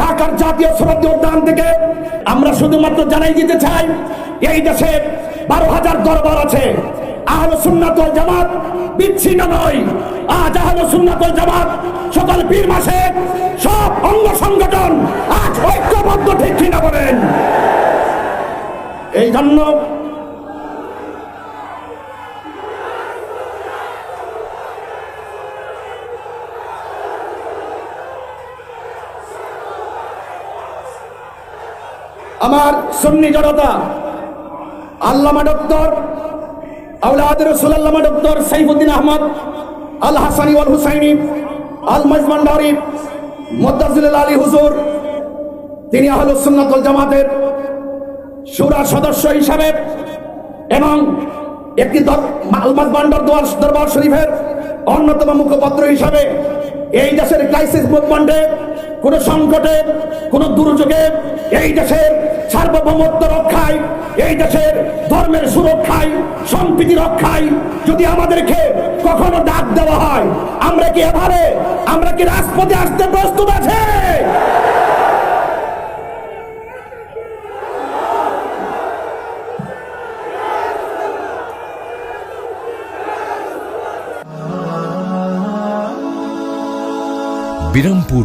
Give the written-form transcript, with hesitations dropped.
ঢাকার জাতীয় সরোবর উদ্যান থেকে আমরা শুধুমাত্র জানাই দিতে চাই, এই দেশে 12,000 দরবার আছে। আহলে সুন্নাত ওয়াল জামাত বিচ্ছিন্ন নয়। আজ আহলে সুন্নাত ওয়াল জামাত সকল পীর মাসে সব অঙ্গ সংগঠন আজ ঐক্যবদ্ধ, ঠিক কিনা বলেন? এই জন্য আমার সুন্নি জনতা, আল্লামা ডক্টর আওলাদ রাসূল আল্লামা ডক্টর সাইফুদ্দিন আহমদ আল হাসানি ওয়াল হুসাইনি আল মাজমান্ডারি মুদ্দাজিল আলী হুজুর, তিনি আহলুস সুন্নাত ওয়াল জামাতের শুরা সদস্য হিসাবে এবং একটি আল মাজমান্ডার দরবার শরীফের অন্যতম মুখপাত্র হিসাবে এই দেশের ক্রাইসিস মুভমেন্টে, কোন সংকটে, কোন দুর্যোগে এই দেশের সার্বভৌমত্ব রক্ষায়, এই দেশের ধর্মের সুরক্ষায়, সম্প্রীতি রক্ষায় যদি আমাদেরকে কখনো ডাক দেওয়া হয়, আমরা কি রাজপথে আসতে প্রস্তুত আছে? বিরামপুর।